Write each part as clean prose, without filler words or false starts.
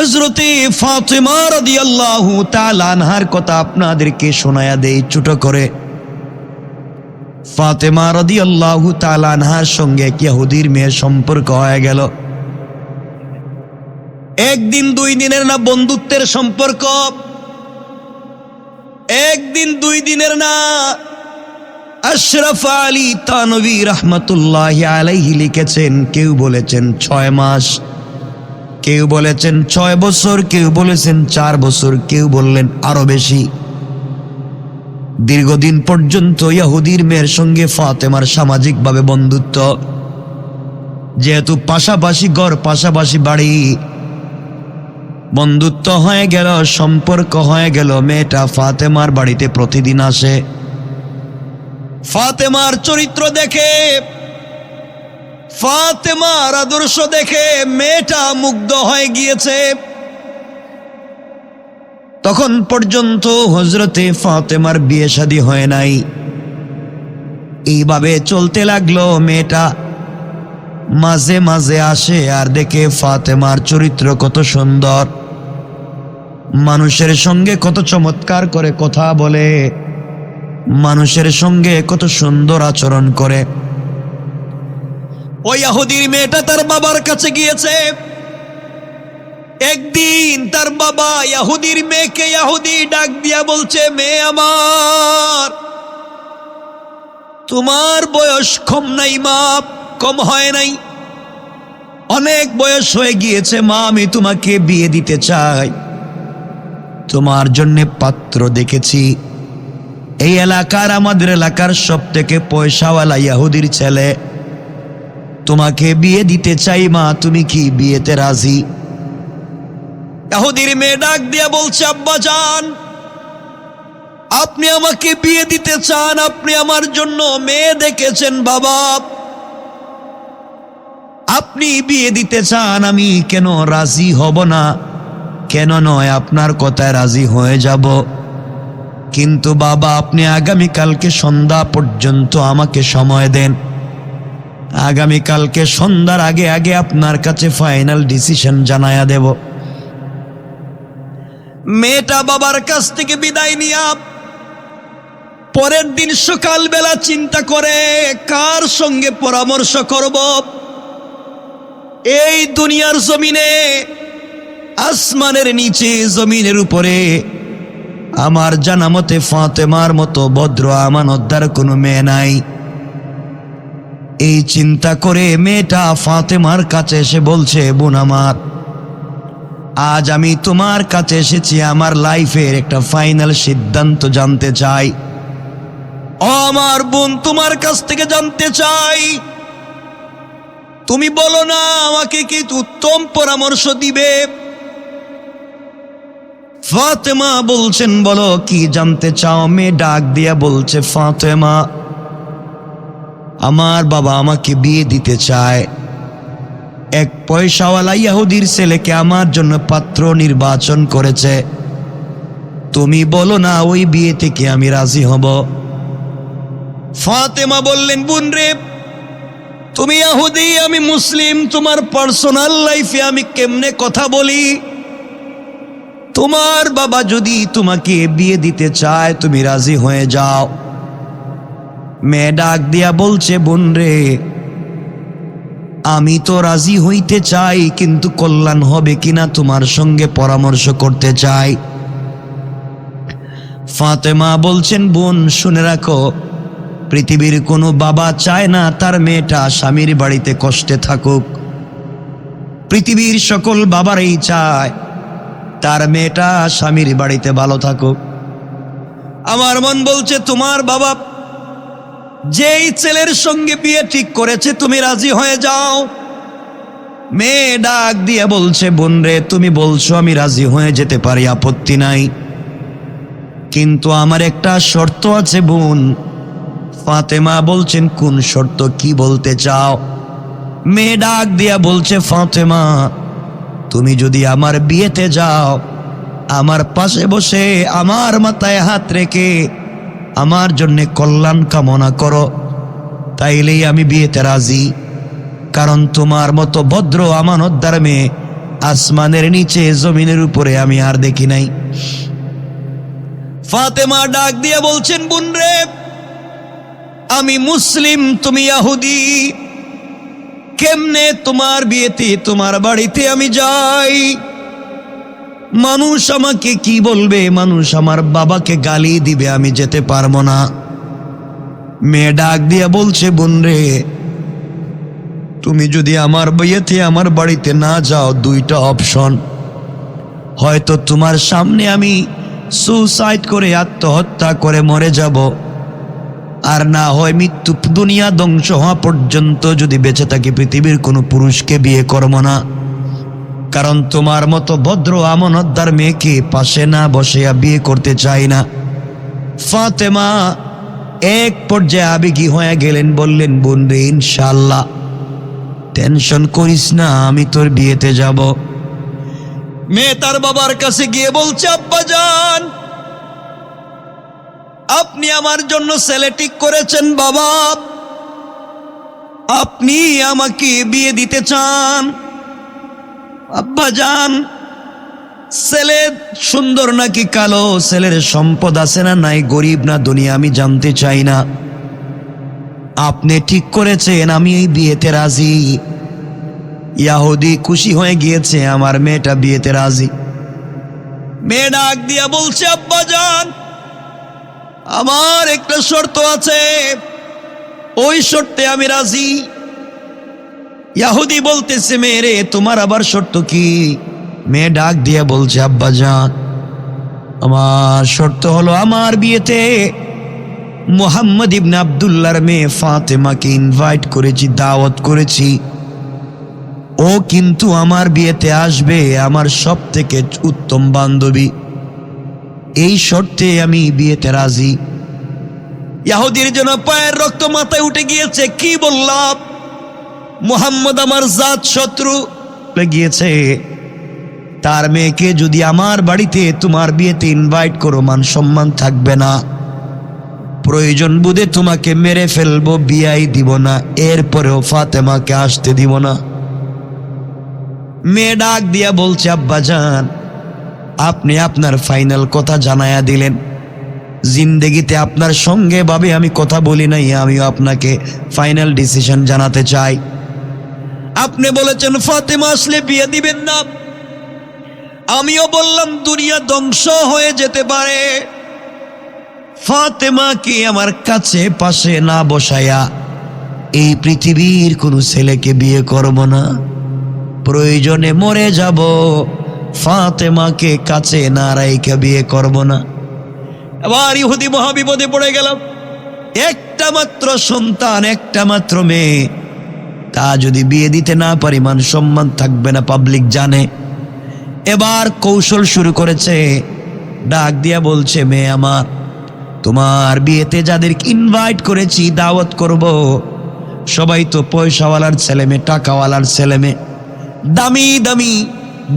হযরতে ফাতেমা রাদিয়াল্লাহু তাআলা আনহার কথা আপনাদেরকে শোনায়া দেই ছোট করে। ফাতেমা রাদিয়াল্লাহু তাআলা আনহার সঙ্গে এক ইহুদির মেয়ের সম্পর্ক হয়ে গেল। একদিন দুই দিনের না, বন্ধুত্বের সম্পর্ক। একদিন দুই দিনের না। আশরাফ আলী থানভী রাহমাতুল্লাহি আলাইহি লিখেছেন, কেউ বলেছেন 6 মাস, কেউ বলেছেন 6 বছর, কেউ বলেছেন 4 বছর, কেউ বললেন আরো বেশি। দীর্ঘদিন পর্যন্ত ইহুদির মেয়ের সঙ্গে ফাতেমার সামাজিকভাবে বন্ধুত্ব। যেহেতু পাশাপাশি ঘর, পাশাপাশি বাড়ি, বন্ধুত্ব হয়ে গেল, সম্পর্ক হয়ে গেল। মেয়েটা ফাতেমার বাড়িতে প্রতিদিন আসে। ফাতেমার চরিত্র দেখে, ফাতেমার আদর্শ দেখে মেয়েটা মুগ্ধ হয়ে গিয়েছে। তখন পর্যন্ত হযরতে ফাতেমার বিয়ে শাদী হয় নাই। এইভাবে চলতে লাগলো। মেয়েটা মাঝে মাঝে আসে আর দেখে ফাতেমার চরিত্র কত সুন্দর, মানুষের সঙ্গে কত চমৎকার করে কথা বলে, মানুষের সঙ্গে কত সুন্দর আচরণ করে। ওই ইহুদির মেয়েটা তার বাবার কাছে গিয়েছে। একদিন তার বাবা ইহুদির মেয়েকে ইহুদি ডাক দিয়া বলছে, মেয়ে আমার, তোমার বয়স কম নাই মা, কম হয় নাই, অনেক বয়স হয়ে গিয়েছে মা, আমি তোমাকে বিয়ে দিতে চাই। তোমার জন্য পাত্র দেখেছি। এই এলাকার, আমাদের এলাকার সব থেকে পয়সাওয়ালা ইহুদির ছেলে, তোমাকে বিয়ে দিতে চাই মা, তুমি কি বিয়েতে রাজি? ইহুদির মেয়ে ডাক দিয়া বলছে, আব্বা জান, আপনি আমাকে বিয়ে দিতে চান, আপনি আমার জন্য মেয়ে দেখেছেন বাবা, আপনি বিয়ে দিতে চান, আমি কেন রাজি হব না? কেন নয়, আপনার কথায় রাজি হয়ে যাব। কিন্তু বাবা, আপনি আগামীকালকে সন্ধ্যা পর্যন্ত আমাকে সময় দেন। আগামীকালকে সন্ধ্যার আগে আগে আপনার কাছে ফাইনাল ডিসিশন জানায়া দেব। মেয়েটা বাবার কাছ থেকে বিদায় নিয়া পরের দিন সকালবেলা চিন্তা করে, কার সঙ্গে পরামর্শ করব? এই দুনিয়ার জমিনে, আসমানের নিচে, জমিনের উপরে আমার জানা মতে ফাতেমার মতো ভদ্র আমানতদার কোনো মেয়ে নাই। এই চিন্তা করে মেয়েটা ফাতেমার কাছে এসে বলছে, বোন আমার, আজ আমি তোমার কাছে এসেছি আমার লাইফের একটা ফাইনাল সিদ্ধান্ত জানতে চাই। ও আমার বোন, তোমার কাছ থেকে জানতে চাই, তুমি বলো না আমাকে কি উত্তম পরামর্শ দিবে? ফাতেমা বলছেন, বলো কি জানতে চাও? মেয়ে ডাক দিয়া বলছে, ফাতেমা, আমার বাবা আমাকে বিয়ে দিতে চায়। এক পয়সাওয়ালা ইহুদির ছেলেকে আমার জন্য পাত্র নির্বাচন করেছে। তুমি বলো না ওই বিয়ে থেকে আমি রাজি হব? ফাতেমা বললেন, বোন রে, তুমি ইহুদি, আমি মুসলিম, তোমার পার্সোনাল লাইফে আমি কেমনে কথা বলি? তোমার বাবা যদি তোমাকে বিয়ে দিতে চায়, তুমি রাজি হয়ে যাও। মেয়ে ডাক দিয়া বলছে, বোন রে, আমি তো রাজি হইতে চাই, কিন্তু কল্যাণ হবে কিনা তোমার সঙ্গে পরামর্শ করতে চাই। ফাতেমা বলছেন, বোন শুনে রাখো, পৃথিবীর কোনো বাবা চায় না তার মেয়েটা স্বামীর বাড়িতে কষ্টে থাকুক। পৃথিবীর সকল বাবারাই চায় তার মেয়েটা স্বামীর বাড়িতে ভালো থাকুক। আমার মন বলছে, তোমার বাবা যেই ছেলের সঙ্গে বিয়ে ঠিক করেছে, তুমি রাজি হয়ে যাও। মেয়ে ডাক দিয়ে বলছে, বোন রে, তুমি বলছো আমি রাজি হয়ে যেতে পারি, আপত্তি নাই, কিন্তু আমার একটা শর্ত আছে বোন। ফাতেমা বলছেন, কোন শর্ত, কি বলতে চাও? মেয়ে ডাক দিয়া বলছে, ফাতেমা, তুমি যদি আমার বিয়েতে যাও, আমার পাশে বসে আমার মাথায় হাত রেখে আমার জন্যে কল্যাণ কামনা করো, তাইলেই আমি বিয়েতে রাজি। কারণ তোমার মতো ভদ্র আমানতদার মেয়ে আসমানের নিচে জমিনের উপরে আমি আর দেখি নাই। ফাতেমা ডাক দিয়ে বলছেন, বোন রে, আমি মুসলিম, তুমি ইহুদি, কেমনে তোমার বিয়েতে তোমার বাড়িতে আমি যাই? মানুষ আমাকে কি বলবে? মানুষ আমার বাবাকে গালি দিবে, আমি যেতে পারবো না। মেয়ে ডাক দিয়ে বলছে, বোন রে, তুমি যদি আমার বিয়েতে আমার বাড়িতে না যাও, দুইটা অপশন, হয়তো তোমার সামনে আমি সুসাইড করে আত্মহত্যা করে মরে যাব, আর না হয় মৃত্যু দুনিয়া ধ্বংস হওয়া পর্যন্ত যদি বেঁচে থাকি পৃথিবীর কোনো পুরুষকে বিয়ে করব না। কারণ তোমার মতো ভদ্র আমানতদার মেয়েকে পাশে না বসিয়া বিয়ে করতে চাই না। ফাতেমা এক পর্যায়ে আবেগী হয়ে গেলেন, বললেন, বোন রে, ইনশাআল্লাহ টেনশন করিস না, আমি তোর বিয়েতে যাব। মেয়ে তার বাবার কাছে গিয়ে বলছে, আব্বা জান, আপনি আমার জন্য ছেলে ঠিক করেছেন বাবা, আপনি আমাকে বিয়ে দিতে চান। আব্বা জান, ছেলে সুন্দর নাকি কালো, ছেলের সম্পদ আছে না নাই, গরিব না দুনিয়া, আমি জানতে চাই না, আপনি ঠিক করেছেন, আমি এই বিয়েতে রাজি। ইহুদি খুশি হয়ে গিয়েছে, আমার মেয়েটা বিয়েতে রাজি। মেয়ে ডাক দিয়া বলছে, আব্বা জান, আমার একটা শর্ত আছে, ওই শর্তে আমি রাজি। ইহুদি বলতেছে, মেয়ে, তোমার আবার শর্ত কি? মেয়ে ডাক দিয়া বলছে, আব্বা জান, আমার শর্ত হলো, আমার বিয়েতে মুহাম্মদ ইবনে আব্দুল্লাহর মেয়ে ফাতেমাকে ইনভাইট করেছি, দাওয়াত করেছি, ও কিন্তু আমার বিয়েতে আসবে, আমার সব থেকে উত্তম বান্ধবী, এই শর্তে আমি বিয়েতে রাজি। ইহুদির জন্য পায়ের রক্ত মাথায় উঠে গিয়েছে, কি বললাম, মুহাম্মদ আমার জাত শত্রু গিয়েছে, তার মেয়েকে যদি আমার বাড়িতে তোমার বিয়েতে ইনভাইট করো, মান সম্মান থাকবে না, প্রয়োজন বুঝে তোমাকে মেরে ফেলবো, বিয়াই দিব না, এরপরেও ফাতেমাকে আসতে দিব না। মেয়ে ডাক দিয়া বলছে, আব্বা জান, আপনি আপনার ফাইনাল কথা জানায়া দিলেন, জিন্দেগিতে আপনার সঙ্গে ভাবে আমি কথা বলি নাই, আমিও আপনাকে ফাইনাল ডিসিশন জানাতে চাই। আপনি বলেছেন ফাতেমা আসলে বিয়ে দিবেন না, আমিও বললাম দুনিয়া ধ্বংস হয়ে যেতে পারে, ফাতেমাকে আমার কাছে পাশে না বসায়া এই পৃথিবীর কোনো ছেলেকে বিয়ে করব না, প্রয়োজনে মরে যাব, ফাতেমাকে কাছে না রাইখা বিয়ে করব না। এবার ইহুদি মহাবিপদে পড়ে গেল, একটা মাত্র সন্তান, একটা মাত্র মেয়ে, তা যদি বিয়ে দিতে না পারি মান সম্মান থাকবে না, পাবলিক জানে। এবার কৌশল শুরু করেছে, ডাক দিয়া বলছে, মেয়ে আমার, তোমার বিয়েতে যাদেরকে ইনভাইট করেছি, দাওয়াত করব, সবাই তো পয়সাওয়ালার ছেলে মেয়ে, টাকাওয়ালার ছেলে মেয়ে, দামি দামি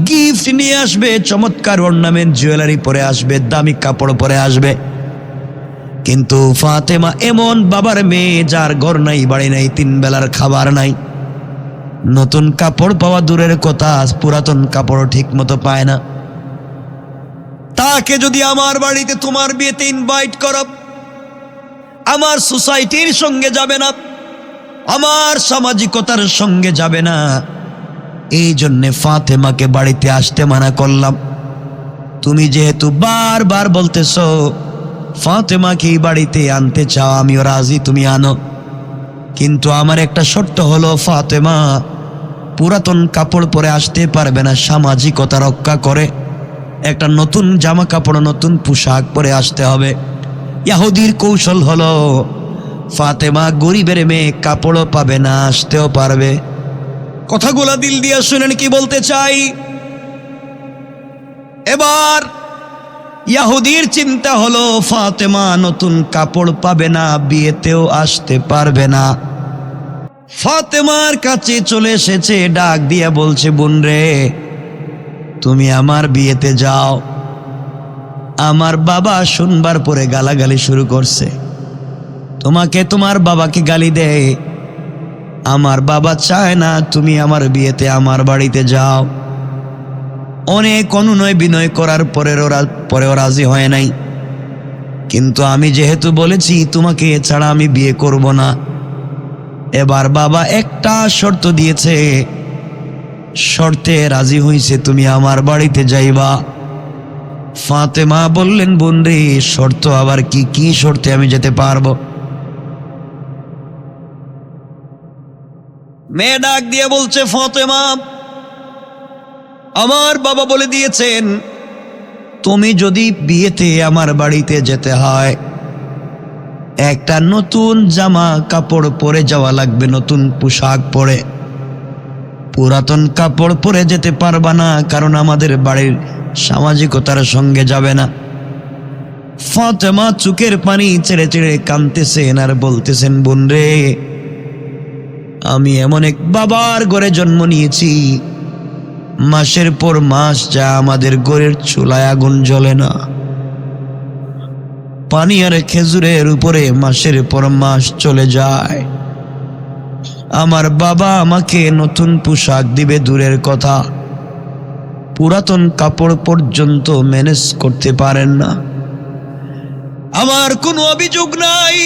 গিফট নিয়ে আসবে, চমৎকার অর্নামেন্ট জুয়েলারি পরে আসবে, দামি কাপড় পরে আসবে। কিন্তু ফাতেমা এমন বাবার মেয়ে, যার ঘর নাই, বাড়ি নাই, তিন বেলার খাবার নাই, নতুন কাপড় পাওয়া দূরের কথা, পুরাতন কাপড় ঠিক মতো পায় না। তাকে যদি আমার বাড়িতে তোমার বিয়েতে ইনভাইট করো, আমার সোসাইটির সঙ্গে যাবে না, আমার সামাজিকতার সঙ্গে যাবে না, এই জন্যে ফাতেমাকে বাড়িতে আসতে মানা করলাম। তুমি যেহেতু বারবার বলতেছ ফাতেমাকে এই বাড়িতে আনতে চাও, আমিও রাজি, তুমি আনো, কিন্তু আমার একটা শর্ত হলো, ফাতেমা পুরাতন কাপড় পরে আসতে পারবে না, সামাজিকতা রক্ষা করে একটা নতুন জামা কাপড়, নতুন পোশাক পরে আসতে হবে। ইহুদির কৌশল হলো, ফাতেমা গরিবের মেয়ে, কাপড়ও পাবে না, আসতেও পারবে। কথাগুলা দিল দিয়া শুনেন কি বলতে চাই। এবার ইহুদির চিন্তা হলো, ফাতেমা নতুন কাপড় পাবে না, বিয়েতেও আসতে পারবে না। ফাতেমার কাছে চলে এসেছে, ডাক দিয়া বলছে, বোন রে, তুমি আমার বিয়েতে যাও। আমার বাবা শুনবার পরে গালাগালি শুরু করছে, তোমাকে তোমার বাবাকে গালি দেয়, আমার বাবা চায় না তুমি আমার বিয়েতে আমার বাড়িতে যাও। অনেক অনুনয় বিনয় করার পরেও রাজি হয় নাই। কিন্তু আমি যেহেতু বলেছি তোমাকে ছাড়া আমি বিয়ে করব না, এবার বাবা একটা শর্ত দিয়েছে, শর্তে রাজি হইছে, তুমি আমার বাড়িতে যাইবা। ফাতেমা বললেন, বোন রে, শর্ত আবার কি? কি শর্তে আমি যেতে পারবো? মেয়ে ডাক দিয়ে বলছে, ফাতেমা, আমার বাবা বলে দিয়েছেন তুমি যদি বিয়েতে আমার বাড়িতে যেতে হয়, একটা নতুন জামা কাপড় পরে যাওয়া লাগবে, নতুন পোশাক পরে। পুরাতন কাপড় পরে যেতে পারবা না, কারণ আমাদের বাড়ির সামাজিকতার সঙ্গে যাবে না। ফাতেমা চোখের পানি ছেড়ে ছেড়ে কাঁদতেছেন আর বলতেছেন, বোন রে, আমি এমন এক বাবার ঘরে জন্ম নিয়েছি, মাসের পর মাস যা আমাদের ঘরের চুলায় আগুন জ্বলে না। পানি আর খেজুরের উপরে মাসের পর মাস চলে যায়। আমার বাবা আমাকে নতুন পোশাক দিবে দূরের কথা, পুরাতন কাপড় পর্যন্ত ম্যানেজ করতে পারেন না। আমার কোনো অভিযোগ নাই,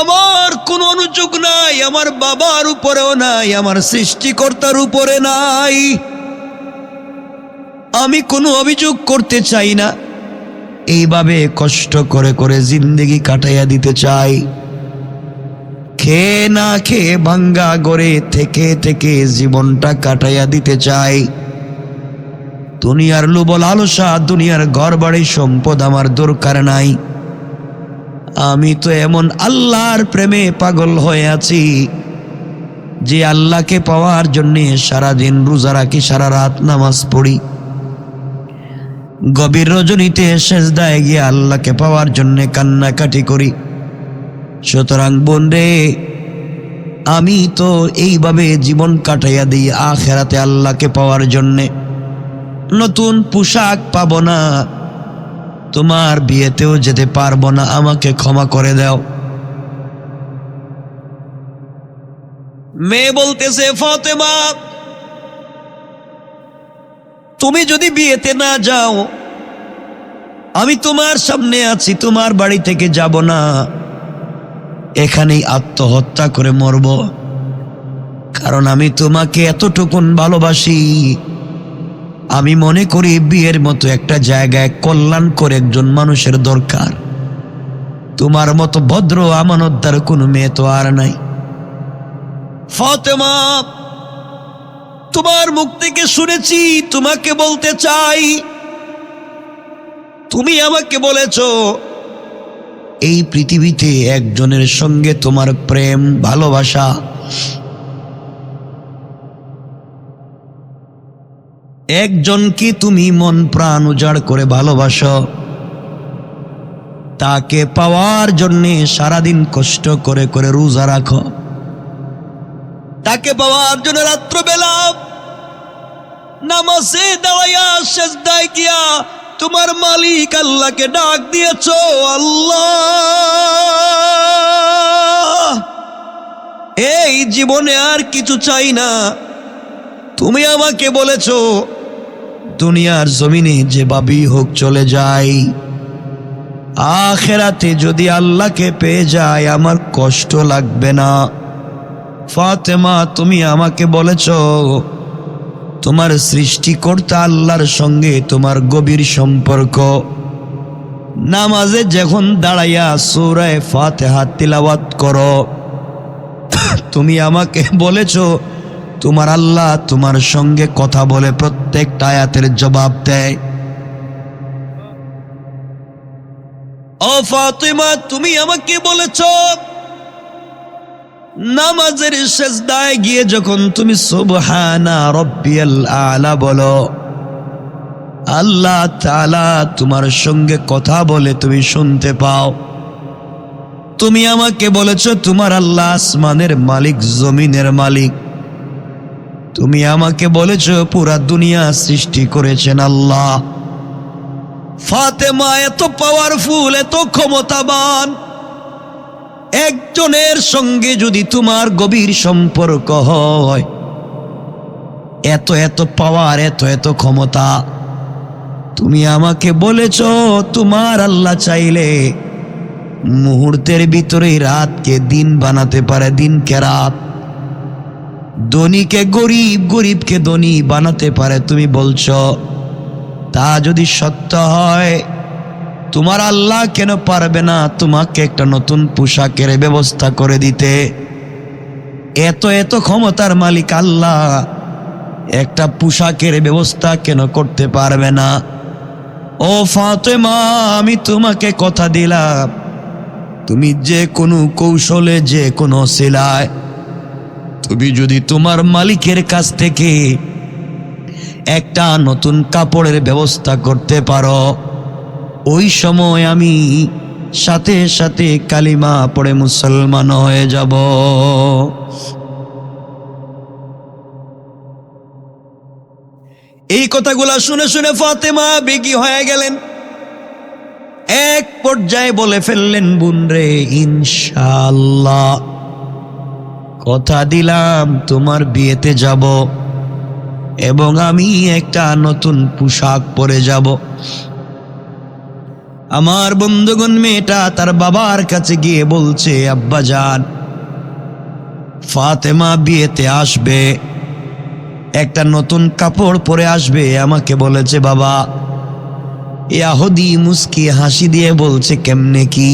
আমার কোনো অনুযোগ নাই, আমার বাবার উপরেও নাই, আমার সৃষ্টিকর্তার উপরে নাই। আমি কোনো অভিযোগ করতে চাই না, এইভাবে কষ্ট করে করে জিন্দেগি কাটাইয়া দিতে চাই। খেয়ে না খেয়ে ভাঙ্গা গড়ে থেকে থেকে জীবনটা কাটাইয়া দিতে চাই। দুনিয়ার লোভ লালসা, দুনিয়ার ঘর বাড়ি সম্পদ আমার দরকার নাই। আমি তো এমন আল্লাহর প্রেমে পাগল হয়ে আছি যে আল্লাহকে পাওয়ার জন্যে সারাদিন রোজা রাখি, সারা রাত নামাজ পড়ি, গভীর রজনীতে সেজদায় গিয়ে আল্লাহকে পাওয়ার জন্যে কান্নাকাটি করি। সুতরাং বোন রে, আমি তো এইভাবে জীবন কাটাইয়া দিই আখেরাতে আল্লাহকে পাওয়ার জন্যে। নতুন পোশাক পাবো না, তোমার বিয়েতেও যেতে পারবো না, আমাকে ক্ষমা করে দাও। মেয়ে বলতেছে, ফাতেমা, তুমি যদি বিয়েতে না যাও, আমি তোমার সামনে আছি, তোমার বাড়ি থেকে যাব না, এখানেই আত্মহত্যা করে মরব। কারণ আমি তোমাকে এতটুকুন ভালোবাসি, আমি মনে করি বিয়ের মতো একটা জায়গায় কল্যাণ করে একজন মানুষের দরকার। তোমার মতো ভদ্র আমানতদার কোনো মেয়ে তো আর নাই। ফাতেমা, তোমার মুখ থেকে শুনেছি, তোমাকে বলতে চাই, তুমি আমাকে বলেছো এই পৃথিবীতে একজনের সঙ্গে তোমার প্রেম ভালোবাসা, একজনকে তুমি মন প্রাণ উজাড় করে ভালোবাসো, তাকে পাওয়ার জন্যে সারাদিন কষ্ট করে করে রোজা রাখো, তাকে পাওয়ার জন্য রাত্রবেলা নামাজে দাঁড়াইয়া সেজদায় গিয়া তোমার মালিক আল্লাহকে ডাক দিয়েছো, আল্লাহ, এই জীবনে আর কিছু চাই না। তুমি আমাকে বলেছো দুনিয়ার জমিনে যেভাবেই হোক চলে যাই, আখেরাতে যদি আল্লাহকে পেয়ে যায় আমার কষ্ট লাগবে না। ফাতেমা, তুমি আমাকে বলেছো তোমার সৃষ্টিকর্তা আল্লাহর সঙ্গে তোমার গভীর সম্পর্ক। নামাজে যখন দাঁড়াইয়া সূরা ফাতিহা তিলাওয়াত করো, তুমি আমাকে বলেছো তোমার আল্লাহ তোমার সঙ্গে কথা বলে প্রত্যেকটা আয়াতের জবাব দেয়। ও ফাতিমা, তুমি আমাকে বলেছো নামাজের সেজদায় গিয়ে যখন তুমি সুবহানা রাব্বিয়াল আলা বলো, আল্লাহ তাআলা তোমার সঙ্গে কথা বলে তুমি শুনতে পাও। তুমি আমাকে বলেছো তোমার আল্লাহ আসমানের মালিক, জমিনের মালিক। তুমি আমাকে বলেছো পুরা দুনিয়া সৃষ্টি করেছেন আল্লাহ। ফাতেমা এত পাওয়ারফুল, এত ক্ষমতাবান, একজনের সঙ্গে যদি তোমার গভীর সম্পর্ক হয়, এত এত পাওয়ার, এত এত ক্ষমতা। তুমি আমাকে বলেছ তোমার আল্লাহ চাইলে মুহূর্তের ভিতরেই রাতকে দিন বানাতে পারে, দিনকে রাত, ধনীকে গরিব, গরিবকে ধনী বানাতে পারে। তুমি বলছ তা যদি সত্য হয় তোমার আল্লাহ কেন পারবে না তোমাকে একটা নতুন পোশাকের ব্যবস্থা করে দিতে? এত এত ক্ষমতার মালিক আল্লাহ একটা পোশাকের ব্যবস্থা কেন করতে পারবে না? ও ফাতেমা, আমি তোমাকে কথা দিলাম, তুমি যে কোনো কৌশলে, যে কোনো সিলায় তুমি যদি তোমার মালিকের কাছ থেকে একটা নতুন কাপড়ের ব্যবস্থা করতে পারো, ওই সময় আমি সাথে সাথে কালিমা পড়ে মুসলমান হয়ে যাব। এই কথাগুলা শুনে শুনে ফাতেমা বেগী হয়ে গেলেন। এক পর্যায়ে বলে ফেললেন, বোন রে, ইনশাআল্লাহ কথা দিলাম তোমার বিয়েতে যাব এবং আমি একটা নতুন পোশাক পরে যাব। আমার বন্ধুগণ, মেয়েটা তার বাবার কাছে গিয়ে বলছে, আব্বাজান, ফাতেমা বিয়েতে আসবে, একটা নতুন কাপড় পরে আসবে, আমাকে বলেছে বাবা। ইয়াহুদি মুস্কি হাসি দিয়ে বলছে, কেমনে কি?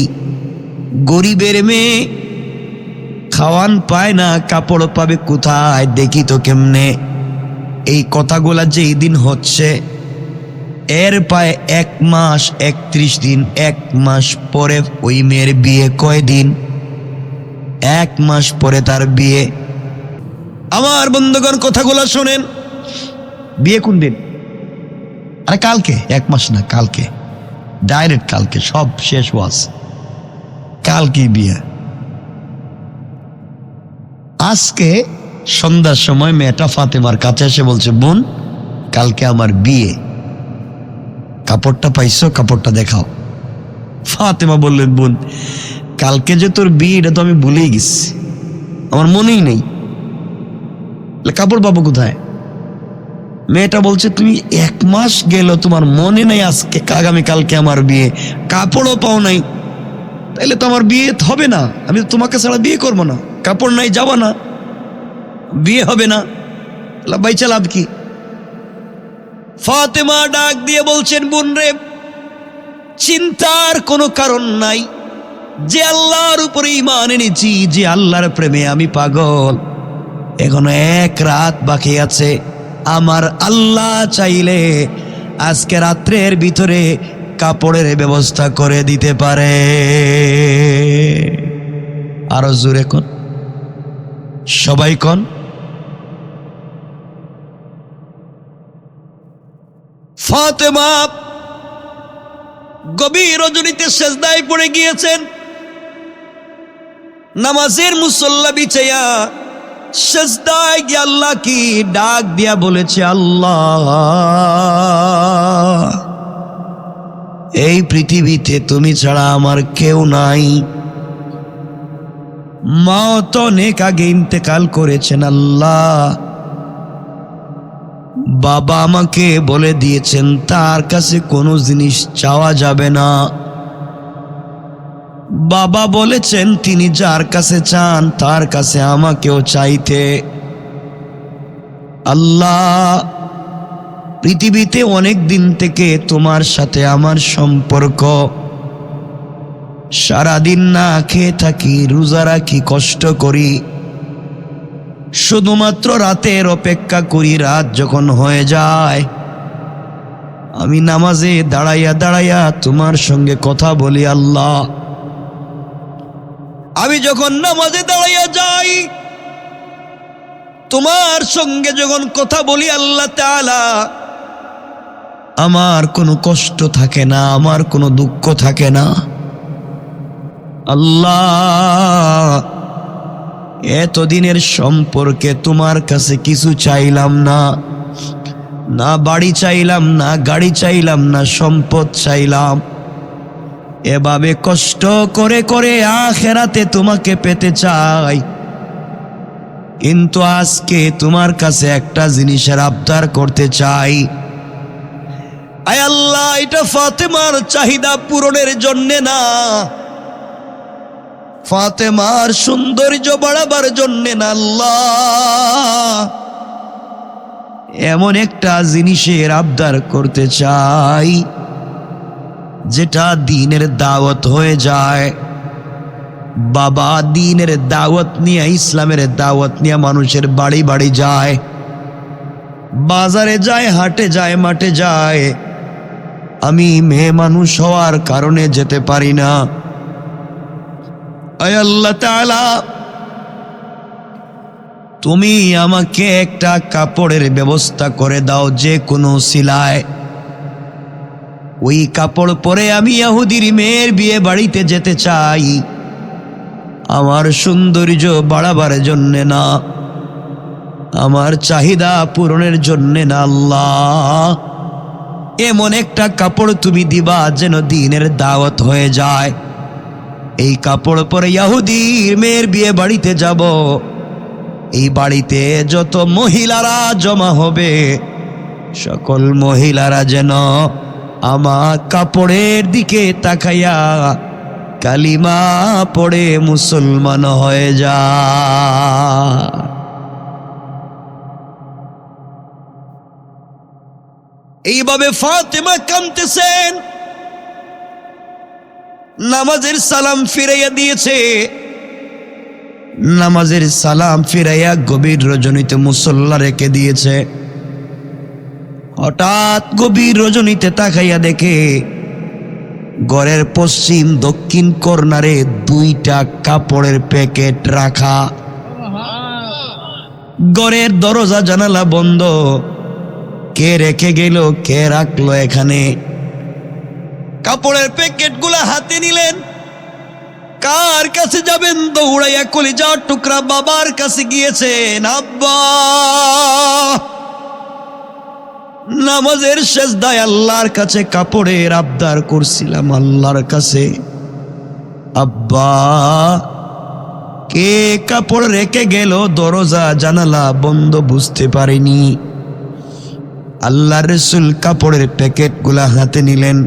গরিবের মেয়ে খাওয়ান পায় না, কাপড় পাবে কোথায়? দেখি তো কেমনে। এই কথাগুলা যেই দিন হচ্ছে, এর প্রায় 1 মাস 31 দিন, 1 মাস পরে ওই মেয়ের বিয়ে। কয় দিন? 1 মাস পরে তার বিয়ে। আমার বন্ধুগণ, কথাগুলো শোনেন। বিয়ে কোন দিন? আরে কালকে, 1 মাস না, কালকে, ডাইরেক্ট কালকে, সব শেষ ওয়াজ, কালকে বিয়ে। আজকে সন্ধ্যার সময় মেয়েটা ফাতেমার কাছে এসে বলছে, বোন, কালকে আমার বিয়ে, কাপড়টা পাইছো? কাপড়টা দেখাও। ফাতেমা বললেন, বোন, কালকে যে তোর বিয়ে এটা তো আমি ভুলেই গেছি, আমার মনেই নেই, কাপড় পাবো কোথায়? মেয়েটা বলছে, তুমি 1 মাস গেল, তোমার মনে নেই আজকে আগামীকালকে আমার বিয়ে, কাপড়ও পাও নাই, তাইলে তো আমার বিয়ে হবে না, আমি তো তোমাকে ছাড়া বিয়ে করবো না, কাপড় নাই, যাবা না, বিয়ে হবে না, বাইচা লাভ কি? ফাতেমা ডাক দিয়ে বলছেন, বোন রে, চিন্তার কোনো কারণ নাই, যে আল্লাহর উপরে ঈমান এনেছি, যে আল্লাহর প্রেমে আমি পাগল, এখনো 1 রাত বাকি আছে। আমার আল্লাহ চাইলে আজকে রাত্রের ভিতরে কাপড়ের ব্যবস্থা করে দিতে পারে। আরো জোরে কোন, সবাই কোন। ফাতেমা গভীর রজনীতে সেজদায় পড়ে গিয়েছেন, নামাজের মুসল্লা বিছাইয়া সেজদায় গিয়ে আল্লাহ কি ডাক দিয়া বলেছে, আল্লাহ, এই পৃথিবীতে তুমি ছাড়া আমার কেউ নাই, মা তো অনেক আগে ইন্তেকাল করেছেন, আল্লাহ, বাবা আমাকে বলে দিয়েছেন তার কাছে কোনো জিনিস চাওয়া যাবে না, বাবা বলেছেন তিনি যার কাছে চান তার কাছে আমাকেও চাইতে। আল্লাহ, পৃথিবীতে অনেক দিন থেকে তোমার সাথে আমার সম্পর্ক, সারাদিন না খেয়ে থাকি, রোজা রাখি, কষ্ট করি, শুধুমাত্র রাতের অপেক্ষা করি, রাত যখন হয়ে যায় আমি নামাজে দাঁড়াইয়া দাঁড়াইয়া তোমার সঙ্গে কথা বলি। আল্লাহ, আমি যখন নামাজে দাঁড়াইয়া যাই, তোমার সঙ্গে যখন কথা বলি, আল্লাহ তাআলা, আমার কোনো কষ্ট থাকে না, আমার কোনো দুঃখ থাকে না। আল্লাহ, এতদিনের সম্পর্কে তোমার কাছে কিছু চাইলাম না, না বাড়ি চাইলাম, না গাড়ি চাইলাম, না সম্পদ চাইলাম, এভাবে কষ্ট করে করে আখিরাতে তোমাকে পেতে চাই। কিন্তু আজকে তোমার কাছে একটা জিনিসের আবদার করতে চাই। আয় আল্লাহ, এটা ফাতেমার চাহিদা পূরণের জন্য না, ফাতেমার সৌন্দর্য বাড়াবার জন্য না আল্লাহ, এমন একটা জিনিসের আবদার করতে চাই যেটা দ্বীনের দাওয়াত হয়ে যায়। বাবা দ্বীনের দাওয়াত নিয়ে, ইসলামের দাওয়াত নিয়ে মানুষের বাড়ি বাড়ি যায়, বাজারে যায়, হাটে যায়, মাঠে যায়। আমি মেয়ে মানুষ হওয়ার কারণে যেতে পারি না। আয় আল্লাহ তাআলা, তুমি আমাকে একটা কাপড়ের ব্যবস্থা করে দাও, যে কোনো সিলায়। ওই কাপড় পরে আমি ইহুদির মেয়ের বিয়ে বাড়িতে যেতে চাই, আমার সৌন্দর্য বাড়াবার জন্যে না, আমার চাহিদা পূরণের জন্যে না আল্লাহ। এমন একটা কাপড় তুমি দিবা যেন দ্বীনের দাওয়াত হয়ে যায়। এই কাপড় পরে ইহুদির মেয়ের বিয়ে বাড়িতে যাব, এই বাড়িতে যত মহিলারা জমা হবে সকল মহিলারা যেন আমার কাপড়ের দিকে তাকাইয়া কালিমা পড়ে মুসলমান হয়ে যায়। এইভাবে ফাতেমা কাঁদতেছেন, নামাজের সালাম ফিরাইয়া দিয়েছে। নামাজের সালাম ফিরাইয়া গভীর রজনীতে মুসল্লা রেখে দিয়েছে। হঠাৎ গভীর রজনীতে তাকাইয়া দেখে ঘরের পশ্চিম দক্ষিণ কর্নারে দুইটা কাপড়ের প্যাকেট রাখা। ঘরের দরজা জানালা বন্ধ। কে রেখে গেল, কে রাখলো এখানে? কাপড়ের প্যাকেটগুলা হাতে নিলেন, কার কাছে যাবেন? দৌড়াইয়া কলিজার টুকরা বাবার কাছে গিয়েছেন। আব্বা, নামাজের সেজদায় আল্লাহর কাছে কাপড়ের আবদার করছিলাম, আল্লাহর কাছে। আব্বা, কে কাপড় রেখে গেল? দরজা জানালা বন্ধ, বুঝতে পারিনি। আল্লাহর রাসূল কাপড়ের প্যাকেটগুলা হাতে নিলেন,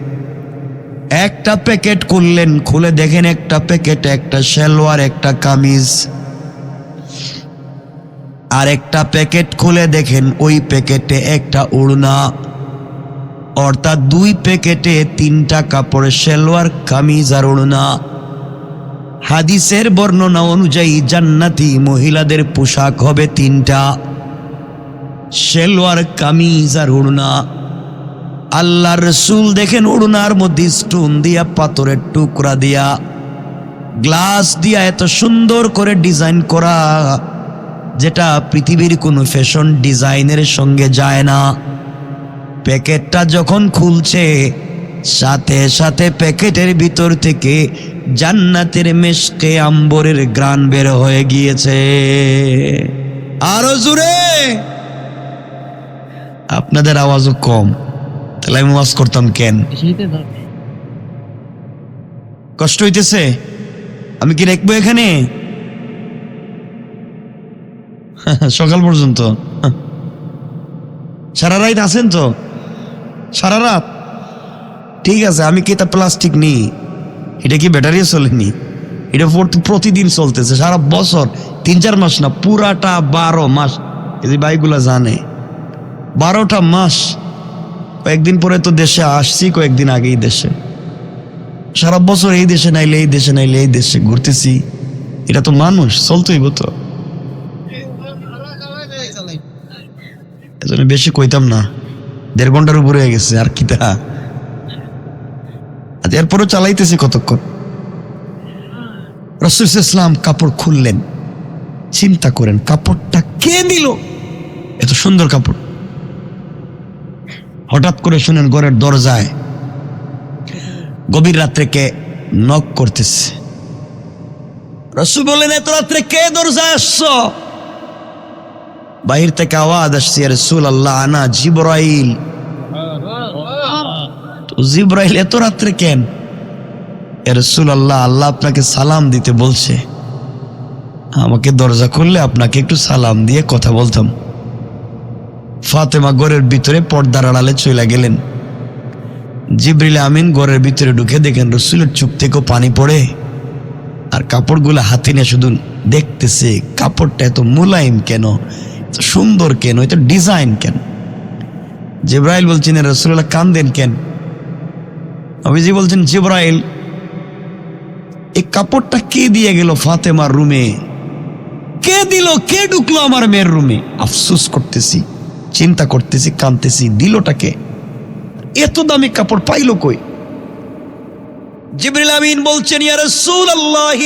একটা প্যাকেট খুললেন, খুলে দেখেন একটা প্যাকেটে একটা সালোয়ার, একটা কামিজ। আর একটা প্যাকেট খুলে দেখেন ওই প্যাকেটে একটা ওড়না। অর্থাৎ দুই প্যাকেটে তিনটা কাপড়, সালোয়ার, কামিজ আর ওড়না। হাদিসের বর্ণনা অনুযায়ী জান্নাতি মহিলাদের পোশাক হবে তিনটা, সালোয়ার, কামিজ আর ওড়না। আল্লাহর রাসূল দেখেন ওড়নার মধ্যে স্টোন দিয়া, পাথরের টুকরা দিয়া, গ্লাস দিয়া এত সুন্দর করে ডিজাইন করা, যেটা পৃথিবীর কোনো ফ্যাশন ডিজাইনের সঙ্গে যায় না। প্যাকেটটা যখন খুলছে, সাথে সাথে প্যাকেটের ভিতর থেকে জান্নাতের মেশকে আম্বরের ঘ্রাণ বের হয়ে গিয়েছে। আরো জোরে! আপনাদের আওয়াজও কম, তাহলে আমি ওয়াজ করতাম কেন? কষ্ট হইতেছে? আমি কি রাখবো এখানে সকাল পর্যন্ত? সারা রাত আছেন তো? সারা রাত? ঠিক আছে, আমি কি তা প্লাস্টিক নিই? এটা কি ব্যাটারিও চলেনি? এটা প্রতিদিন চলতেছে, সারা বছর, 3-4 মাস না, পুরাটা 12 মাস। এই যে ভাইগুলা জানে, 12টা মাস। কয়েকদিন পরে তো দেশে আসছি, কয়েকদিন আগেই দেশে। সারা বছর এই দেশে নাইলে এই দেশে, নাইলে এই দেশে ঘুরতেছি। এটা তো মানুষ, চলতেইব তো। এজন্য বেশি কইতাম না, 1.5 ঘন্টার উপরে হয়ে গেছে। আর কি তা, এরপরও চালাইতেছি কতক্ষণ। রাসূল সাল্লাল্লাহু আলাইহি ওয়াসাল্লাম কাপড় খুললেন। চিন্তা করেন, কাপড়টা কে দিল? এত সুন্দর কাপড়। হঠাৎ করে শুনেন ঘরের দরজায় গভীর রাত্রে কে নক করতেছে। রাসূল বললেন, এত রাত্রে কে দরজায় আসছো? বাহির থেকে আওয়াজ আসছে, ইয়া রাসূলুল্লাহ, আনা জিবরাইল। তো জিবরাইল এত রাত্রে কেন? ইয়া রাসূলুল্লাহ, আল্লাহ আপনাকে সালাম দিতে বলছে। আমাকে দরজা খুললে আপনাকে একটু সালাম দিয়ে কথা বলতাম। ফাতেমা ঘরের ভিতরে পর্দার আড়ালে চলে গেলেন। জিবরিল আমিন ঘরের ভিতরে ঢুকে দেখেন রসুলের চুপ থেকেও পানি পড়ে, আর কাপড়গুলো হাতে নিয়ে শুধু দেখতেছে কাপড়টা এত মোলায়েম কেন, এত সুন্দর কেন, এত ডিজাইন কেন। জিবরাইল বলছেন রাসূলুল্লাহ কাঁদেন কেন? নবীজি বলছেন জিবরাইল এই কাপড়টা কে দিয়ে গেল ফাতেমার রুমে? কে দিল, কে ঢুকলো আমার মেয়ের রুমে? আফসোস করতেছি, চিন্তা করতেছি, কাঁদতেছি, দিলটাকে এত দামি কাপড় পাইলো কই? জিবরিল আমিন বলছেন ইয়া রাসূলুল্লাহ,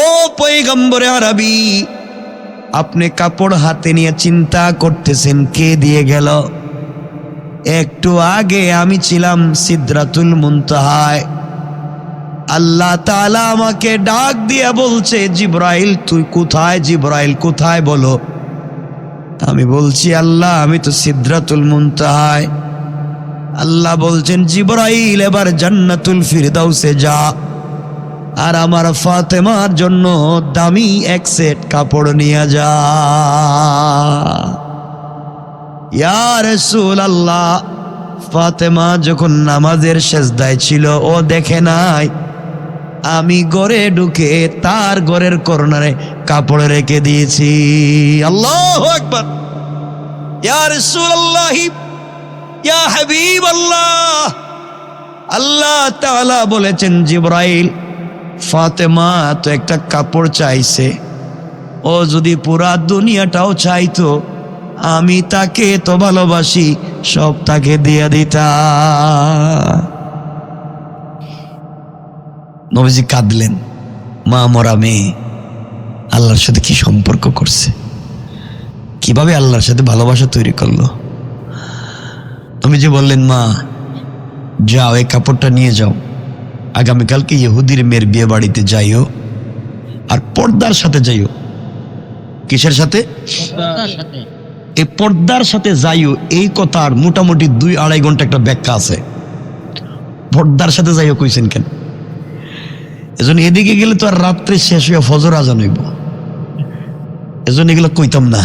ও পয়গম্বরে আরবি, আপনি কাপড় হাতে নিয়ে চিন্তা করতেছেন কে দিয়ে গেল। একটু আগে আমি ছিলাম সিদরাতুল মুনতাহায়, আল্লাহ তাআলা আমাকে ডাক দিয়ে বলছে জিবরাইল তুই কোথায়, জিবরাইল কোথায় বলো। আমি বলছি আল্লাহ আমি তো সিদরাতুল মুনতাহায়। আল্লাহ বলছেন জিবরাইল এবার জান্নাতুল ফিরদাউসে যা, আর আমার ফাতেমার জন্য দামি এক সেট কাপড় নিয়ে যা। ইয়া রাসূলুল্লাহ, ফাতেমা যখন নামাজের সেজদায় ছিল ও দেখে নাই আমি ঘরে ঢুকে তার ঘরের কর্নারে কাপড় রেখে দিয়েছি। আল্লাহু আকবার। ইয়া রাসূলুল্লাহ, ইয়া হাবিবাল্লাহ, আল্লাহ তাআলা বলেছেন জিবরাইল ফাতেমা তো একটা কাপড় চাইছে, ও যদি পুরা দুনিয়াটাও চাইতো আমি তাকে তো ভালোবাসি, সব তাকে দিয়ে দিতা। নবীজি কাঁদলেন, মা মরা মেয়ে আল্লাহর সাথে কি সম্পর্ক করছে, কিভাবে আল্লাহর সাথে ভালোবাসা তৈরি করলো। নবীজি বললেন মা যাও এই কাপড়টা নিয়ে যাও, আগামীকালকে ইহুদির মেয়ের বিয়ে বাড়িতে যাইও, আর পর্দার সাথে যাইও। কিসের সাথে? এই পর্দার সাথে যাইও এই কথার মোটামুটি 2-2.5 ঘন্টা একটা ব্যাখ্যা আছে। পর্দার সাথে যাইও কইছেন কেন? এজন্য এদিকে গেলে তো আর রাত্রে শেষ হইয়া ফজর আজান হইব, এজন্য এগুলো কইতাম না।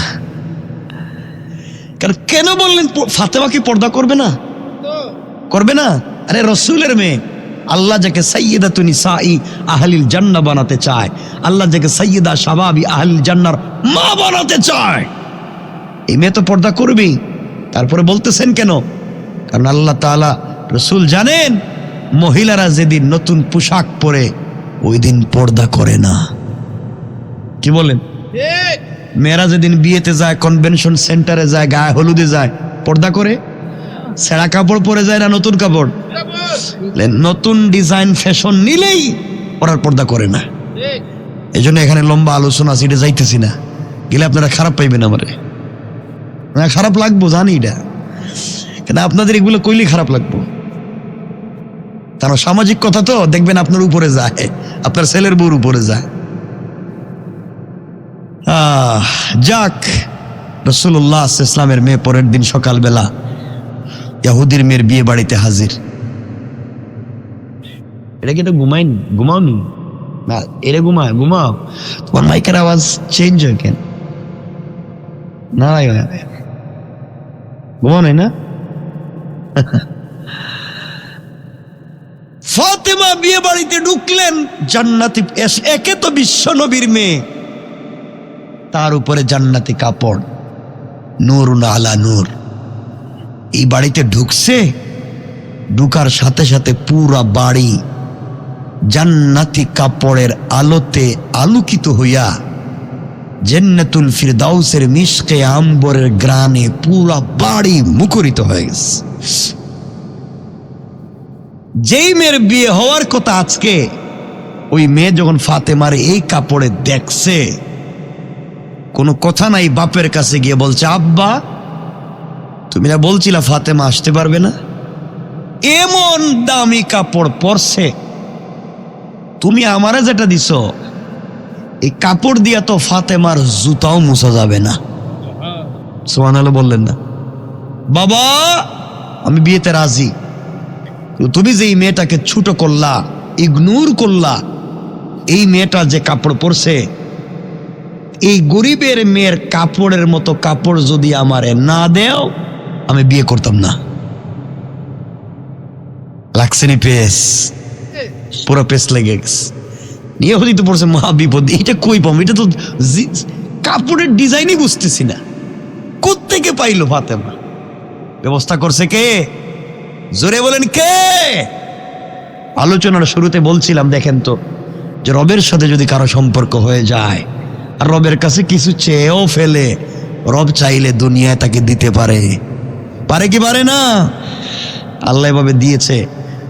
কারণ কেন বললেন ফাতেমা কি পর্দা করবে না? করবে না? আরে রসুলের মেয়ে, আল্লাহ যাকে সাইয়্যিদাতুন নিসাই আহলিল জান্নাহ বানাতে চায়, আল্লাহ যাকে সাইয়্যিদা শাবাবি আহলিল জান্নাহর মা বানাতে চায়, এই মেয়ে তো পর্দা করবেই। তারপরে বলতেছেন কেন? কারণ আল্লাহ তাআলা রসুল জানেন মহিলারা যেদিন নতুন পোশাক পরে ওই দিন পর্দা করে না। কি বলেন? মেয়েরা যেদিন বিয়েতে যায়, কনভেনশন সেন্টারে যায়, গায়ে হলুদে যায়, পর্দা করে? ছেঁড়া কাপড় পরে যায় না নতুন কাপড়? নতুন ডিজাইন ফ্যাশন নিলেই ওরা পর্দা করে না। এই জন্য এখানে লম্বা আলোচনা আছে, এটা যাইতেছি না, গেলে আপনারা খারাপ পাইবেন। আমারে খারাপ লাগবো জানি এটা, কিন্তু আপনাদের এগুলো কইলে খারাপ লাগবো। কারণ সামাজিক কথা তো দেখবেন আপনার উপরে যায়, আপনার ছেলের বউর উপরে যায়। যাক, রাসূলুল্লাহ সাল্লাল্লাহু আলাইহি ওয়াসাল্লামের মেয়ে পরের দিন সকালবেলা ইহুদির মেয়ের বিয়ে বাড়িতে হাজির। এটা কি এটা ঘুমাওনি না? এটা ঘুমাও। তোমার মাইকের আওয়াজ চেঞ্জ হয় কেন? না ঘুমাও নাই না? ফাতেমা বিয়ে বাড়িতে ঢুকলেন, জান্নাতি, একে তো বিশ্ব নবীর মেয়ে, তার উপরে জান্নাতি কাপড়, নূরুন আলা নূর। এই বাড়িতে ঢুকছে, ঢুকার সাথে সাথে পুরা বাড়ি জান্নাতি কাপড়ের আলোতে আলোকিত হইয়া জান্নাতুল ফিরদাউসের মিশকে আম্বরের গ্রানে পুরা বাড়ি মুখরিত হয়ে গেছে। যেই মেয়ের বিয়ে হওয়ার কথা আজকে, ওই মেয়ে যখন ফাতেমার এই কাপড়ে দেখছে, কোনো কথা নাই, বাপের কাছে গিয়ে বলছে আব্বা তুমি না বলছিলা ফাতেমা আসতে পারবে না, এমন দামি কাপড় পরছে, তুমি আমারে যেটা দিছো এই কাপড় দিয়া তো ফাতেমার জুতাও মুছা যাবে না। সুবহানাল্লাহ বললেন না? বাবা আমি বিয়েতে রাজি, তুমি যে এই মেয়েটাকে ছোট করলা, ইগনোর করলা, এই মেয়েটা যে কাপড় পরছে, এই গরিবের মেয়ের কাপড়ের মতো কাপড় যদি আমারে না দেও আমি বিয়ে করতাম না। লাগছেনি পেস, পুরো পেস লেগে গেছে। নিয়ে হলি তো পড়ছে মহা বিপদ। এটা কই পাবো? এটা তো কাপড়ের ডিজাইনই বুঝতেছি না, কোত্থেকে পাইলো ফাতেমা? ব্যবস্থা করছে কে? জোরে বলেন কে? আলোচনার শুরুতে বলছিলাম, দেখেন তো, যে রবের সাথে যদি কারো সম্পর্ক হয়ে যায় আর রবের কাছে কিছু চেয়েও ফেলে, রব চাইলে দুনিয়ায় তাকে দিতে পারে। পারে কি পারে না? আল্লাহ এভাবে দিয়েছে।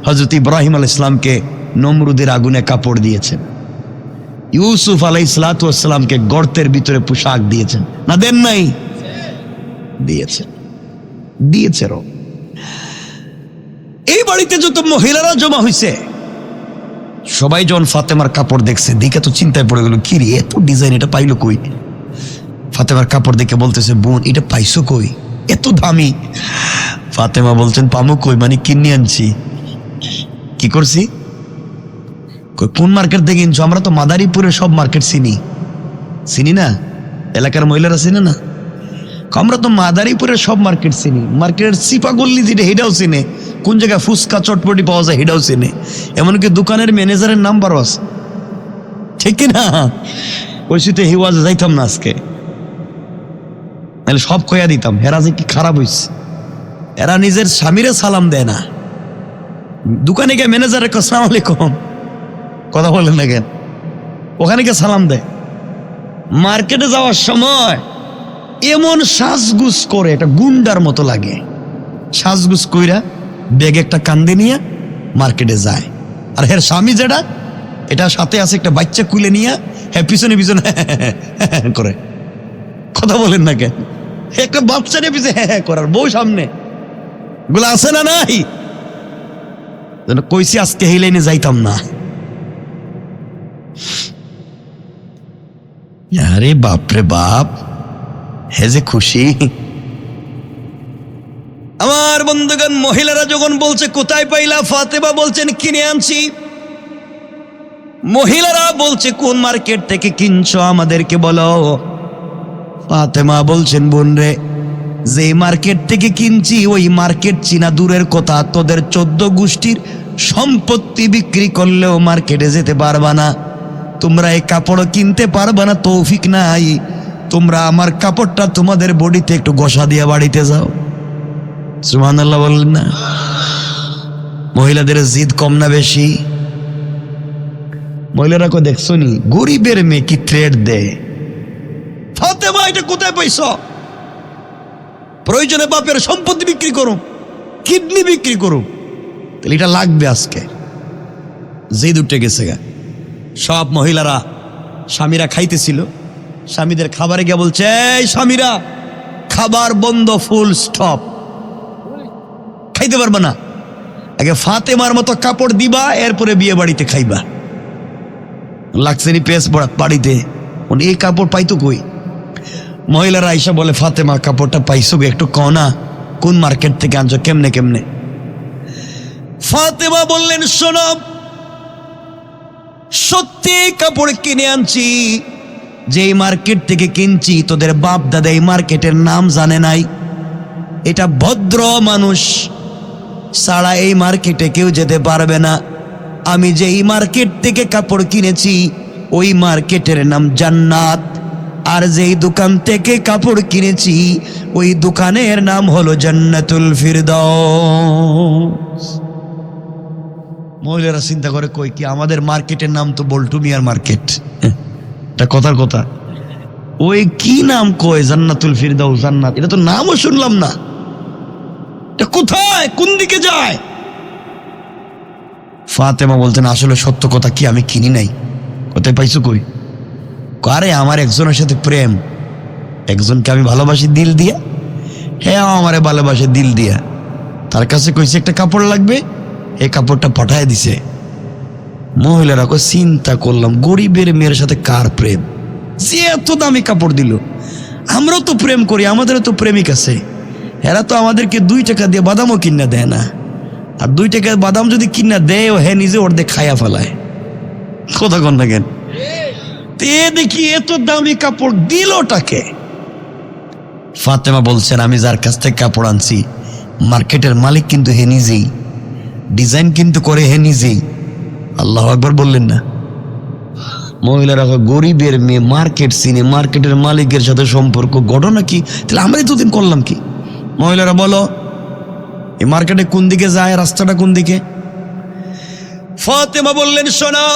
হযরত ইব্রাহিম আলাইহিস সালামকে নমরুদের আগুনে কাপড় দিয়েছেন, ইউসুফ আলাইহিসসালামকে গর্তের ভিতরে পোশাক দিয়েছেন, না দেন নাই? দিয়েছেন, দিয়েছে রব। এই বাড়িতে যত মহিলারা জমা হয়েছে, সবাই যখন ফাতেমার কাপড় দেখছে, দেখে তো চিন্তায় পড়ে গেল, কি রে এত ডিজাইন, এটা পাইলো কই? ফাতেমার কাপড় দেখে বলতেছে, বোন এটা পাইছো কই, এত দামি? ফাতেমা বলছেন, পামু কই মানে কিনে আনছি। কি করছি? কোন মার্কেট থেকে কিনছো? আমরা তো মাদারীপুরের সব মার্কেট চিনি। চিনি না? এলাকার মহিলারা চিনে না? আমরা তো মাদারীপুরের সব মার্কেট চিনি। মার্কেটের চিপা গল্লি যেটা হেটাও চিনে, কোন জায়গায় ফুচকা চটপটি পাওয়া যায় হেটাও চিনে, এমনকি দোকানের ম্যানেজারের নাম্বারও আছে, ঠিক কিনা? ওই সুতে হিওয়াজে যাইতাম না আজকে, নাহলে সব কইয়া দিতাম। হেরা যে কি খারাপ হইছে, এরা নিজের স্বামীরে সালাম দেয় না, দোকানে গিয়ে ম্যানেজারের আসসালামু আলাইকুম কথা বলেন না কেন, ওখানে গিয়ে সালাম দেয়। মার্কেটে যাওয়ার সময় এমন সাজগুজ করে, এটা গুন্ডার মতো লাগে, সাজগুজ কইরা ব্যাগে একটা কান্দে নিয়ে মার্কেটে যায়। আর হের স্বামী যেটা, এটা সাথে আছে একটা বাচ্চা কুলে নিয়ে, হ্যাঁ পিছনে পিছনে করে কথা বলেন না কেন, একটা বাচ্চা নিয়ে পিছনে হ্যাঁ করার, বউ সামনে, গুলো আছে না নাই? কইছি আজকে এই লাইনে যাইতাম না। আরে বাপরে বাপ, হে যে খুশি। আমার বন্ধুগণ, মহিলারা যখন বলছে কোথায় পাইলা, ফাতেমা বলছেন কিনে আনছি। মহিলারা বলছে কোন মার্কেট থেকে কিনছো আমাদেরকে বলো। ফাতেমা বলছেন, বোন রে, যে মার্কেট থেকে কিনছি ওই মার্কেট চিনা দূরের কথা, তোদের 14 গোষ্ঠীর সম্পত্তি বিক্রি করলেও মার্কেটে যেতে পারবা না, তোমরা এই কাপড় কিনতে পারবা না, তৌফিক নাই। তোমরা আমার কাপড়টা তোমাদের বডিতে একটু ঘষা দিয়ে বাড়িতে যাও। সুবহানাল্লাহ বললেন না? মহিলাদের জিদ কম না বেশি? মহিলারা কো দেখছো নি, গরিবের মেয়ে কি থ্রেড দেয়। ফাতেমা এটা কোথায় পাইছ? প্রয়োজনে বাপের সম্পত্তি বিক্রি করো, কিডনি বিক্রি করো, তাহলে এটা লাগবে। আজকে জিদ উঠে গেছে গা। সব মহিলারা, স্বামীরা খাইতেছিল, স্বামীদের খাবারে গিয়ে বলছে, এই স্বামীরা খাবার বন্ধ, ফুল স্টপ, খাইতে পারবে না, আগে ফাতেমার মতো কাপড় দিবা, এরপরে বিয়ে বাড়িতে খাইবা। লাগছেনি পেস বাড়িতে, এই কাপড় পাইতো কই? মহিলারা আইসা বলে, ফাতেমা কাপড়টা পাইছো একটু কনা, কোন মার্কেট থেকে আনছো, কেমনে কেমনে? ফাতেমা বললেন, শোনো, সত্যি কাপড় কিনে আনছি, যেই মার্কেট থেকে কিনছি তোদের বাপ দাদা এই মার্কেটের নাম জানে নাই, এটা ভদ্র মানুষ ছাড়া এই মার্কেটে কেউ যেতে পারবে না। আমি যেই মার্কেট থেকে কাপড় কিনেছি ওই মার্কেটের নাম জান্নাত, আর যেই দোকান থেকে কাপড় কিনেছি ওই দোকানের নাম হলো জান্নাতুল ফিরদাউস। মহিলারা চিন্তা করে, কই কি আমাদের মার্কেটের নাম তো বল্টু মিয়ার মার্কেট, এটা কথার কথা। ওই কি নাম কয় জান্নাতুল ফিরদাউস, জান্নাত, এটা তো নামও শুনলাম না, এটা কোথায়, কোন দিকে যায়? ফাতেমা বলতেন, আসলে সত্য কথা কি, আমি কিনি নাই। কোথায় পাইছো কই? আরে আমার একজনের সাথে প্রেম, একজনকে আমি ভালোবাসি দিল দিয়া, হ্যাঁ আমারে ভালোবাসে দিল দিয়া, তার কাছে কইছে একটা কাপড় লাগবে, এই কাপড়টা পাঠায় দিছে। মহিলারা কই, চিন্তা করলাম গরিবের মেয়ের সাথে কার প্রেম, যে এত দামি কাপড় দিল। আমরাও তো প্রেম করি, আমাদেরও তো প্রেমিক আছে, এরা তো আমাদেরকে 2 টাকা দিয়ে বাদামও কিনা দেয় না, আর 2 টাকার বাদাম যদি কিনা দেয়, ও হ্যাঁ নিজে অর্ধেক খায়া ফেলায়। কথা কন না কেন? তে দেখি এত দামি কাপড় দিলটাকে। ফাতেমা বলছেন, আমি যার কাছ থেকে কাপড় আনছি মার্কেটের মালিক কিন্তু হে নিজেই, ডিজাইন কিন্তু করে হে নিজেই। আল্লাহু আকবার বললেন না? মহিলারা গরিবের মেয়ে মার্কেট চিনে, মার্কেটের মালিকের সাথে সম্পর্ক ঘটনা কি? তাহলে আমরা এতদিন করলাম কি? মহিলারা বলো, এই মার্কেটে কোন দিকে যায়, রাস্তাটা কোন দিকে? ফাতেমা বললেন, শোনো,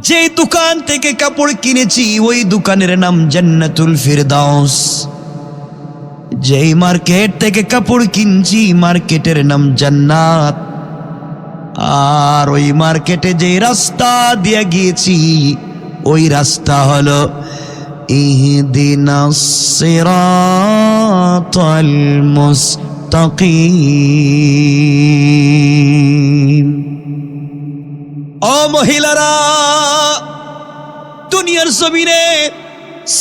যে দোকান থেকে কাপড় কিনেছি ওই দোকানের নাম জান্নাতুল ফিরদাউস। যেই মার্কেট থেকে কাপড় কিনছি মার্কেটের নাম জান্নাত। আর ওই মার্কেটে যে রাস্তা দিয়ে গিয়েছি ওই রাস্তা হলো ইহদিনাস সিরাতাল মুস্তাকিম। ও মহিলারা, দুনিয়ার জমিনে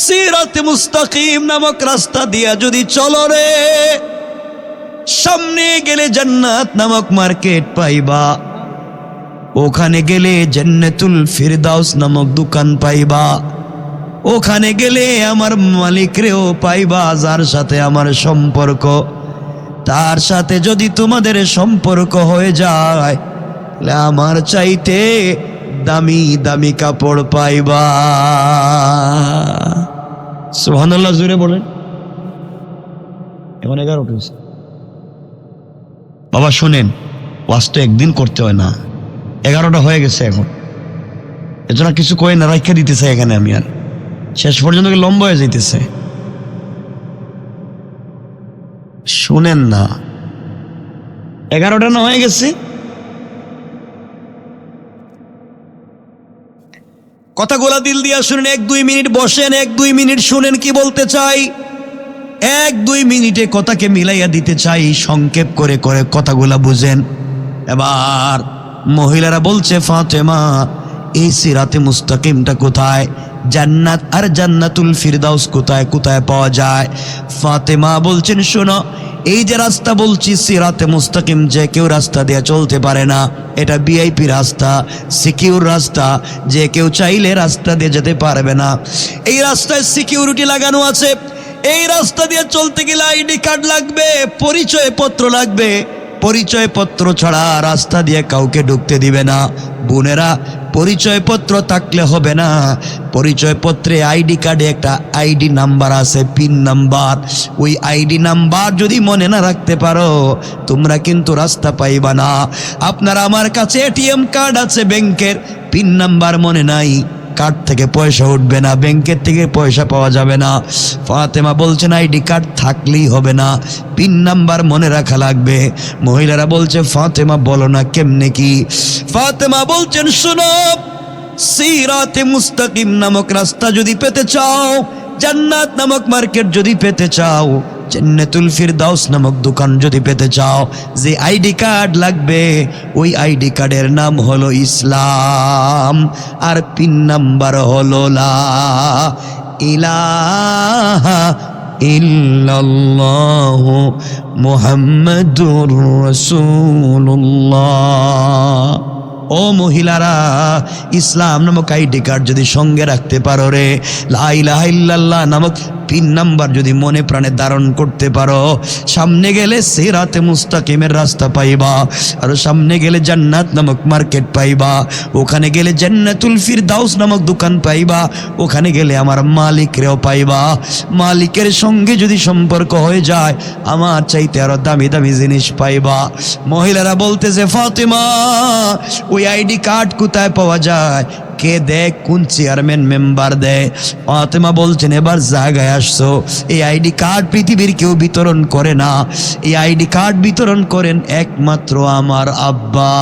সিরাতে মুস্তাকিম নামক রাস্তা দিয়া যদি চলো রে, সামনে গেলে জান্নাত নামক মার্কেট পাইবা, ওখানে গেলে জান্নাতুল ফিরদাউস নামক দোকান পাইবা, ওখানে গেলে আমার মালিকরেও পাইবা, যার সাথে আমার সম্পর্ক। তার সাথে যদি তোমাদের সম্পর্ক হয়ে যায় আমার চাইতে দামি দামি কাপড় পাইবা। সুবহানাল্লাহ, জোরে বলেন। এখন 11টা হয়েছে। বাবা শোনেন, ওয়াজ তো একদিন করতে হয় না, 11টা হয়ে গেছে এখন। এজন্য কিছু কয়ে না, রাখা দিতেছে এখানে আমি, আর শেষ পর্যন্ত লম্বা হয়ে যাইতেছে। শুনেন না, 11টা না হয়ে গেছে। কথাগুলা দিল দিয়া শুনেন, 1-2 মিনিট বসেন, 1-2 মিনিট শুনেন কি বলতে চাই। 1-2 মিনিটে কথাকে মিলাইয়া দিতে চাই, সংক্ষেপ করে করে কথাগুলা বুঝেন। এবার মহিলারা বলছে, ফাতেমা এই সিরাতে মুস্তাকিমটা কোথায়? জান্নাত আর জান্নাতুল ফিরদাউস কোথায় কোথায় পাওয়া যায়? ফাতেমা বলছেন, শোনো, এই যে রাস্তা বলছি সিরাতে মুস্তাকিম, যে কেউ রাস্তা দিয়ে চলতে পারে না। এটা ভিআইপি রাস্তা, সিকিউর রাস্তা, যে কেউ চাইলে রাস্তা দিয়ে যেতে পারবে না। এই রাস্তায় সিকিউরিটি লাগানো আছে। এই রাস্তা দিয়ে চলতে গেলে আইডি কার্ড লাগবে, পরিচয়পত্র লাগবে। পরিচয়পত্র ছাড়া রাস্তা দিয়ে কাউকে ঢুকতে দিবে না। বোনেরা, পরিচয়পত্র থাকলে হবে না, পরিচয়পত্রে আইডি কার্ডে একটা আইডি নাম্বার আছে, পিন নাম্বার। ওই আইডি নাম্বার যদি মনে না রাখতে পারো তোমরা কিন্তু রাস্তা পাইবা না। আপনার আমার কাছে এটিএম কার্ড আছে ব্যাংকের, পিন নাম্বার মনে নাই, কার্ড থেকে পয়সা উঠবে না, ব্যাংকের থেকে পয়সা পাওয়া যাবে না। ফাতেমা বলছেন আইডি কার্ড থাকলেই হবে না, পিন নাম্বার মনে রাখা লাগবে। মহিলারা বলছে, ফাতেমা বলো না কেমনে কি? ফাতেমা বলছেন, শোনো, সিরাতে মুস্তাকিম নামক রাস্তা যদি পেতে চাও, জান্নাত নামক মার্কেট যদি পেতে চাও, জান্নাতুল ফিরদাউস নামক দোকান যদি পেতে চাও, যে আইডি কার্ড লাগবে ওই আইডি কার্ডের নাম হলো ইসলাম, আর পিন নাম্বার হলো লা ইলাহা ইল্লাল্লাহু মুহাম্মাদুর রাসূলুল্লাহ। ও মহিলারা, ইসলাম নামক আইডি কার্ড যদি সঙ্গে রাখতে পারো রে, লা ইলাহা ইল্লাল্লাহ নামক পিন নাম্বার যদি মনে প্রাণে ধারণ করতে পারো, সামনে গেলে সিরাতে মুস্তাকিমের রাস্তা পাইবা, আর সামনে গেলে জান্নাত নামক মার্কেট পাইবা, ওখানে গেলে জান্নাতুল ফিরদাউস নামক দোকান পাইবা, ওখানে গেলে আমার মালিকরেও পাইবা। মালিকের সঙ্গে যদি সম্পর্ক হয়ে যায় আমার চাইতে আরো দামি দামি জিনিস পাইবা। মহিলারা বলতেছে, ফাতেমা ওই আইডি কার্ড কোথায় পাওয়া যায়? কে দেয়? কোন চেয়ারম্যান মেম্বার দেয়? ফাতেমা বলছেন, এবার জায়গায় আসছো। এই আইডি কার্ড পৃথিবীর কেউ বিতরণ করে না, এই আইডি কার্ড বিতরণ করেন একমাত্র আমার আব্বা।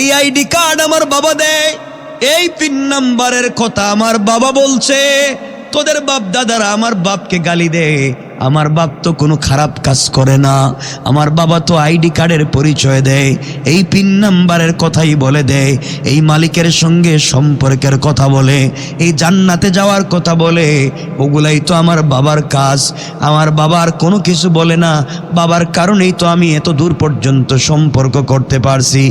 এই আইডি কার্ড আমার বাবা দেয়। এই পিন নাম্বারের কথা আমার বাবা বলছে। তোদের বাপ দাদারা আমার বাপকে গালি দেয়, আমার বাপ তো কোনো খারাপ কাজ করে না, আমার বাবা তো আইডি কার্ডের পরিচয় দেয়, এই পিন নাম্বারের কথাই বলে দেয়, এই মালিকের সঙ্গে সম্পর্কের কথা বলে, এই জান্নাতে যাওয়ার কথা বলে, ওগুলাই তো আমার বাবার কাজ। আমার বাবার কোনো কিছু বলে না, বাবার কারণেই তো আমি এত দূর পর্যন্ত সম্পর্ক করতে পারছি।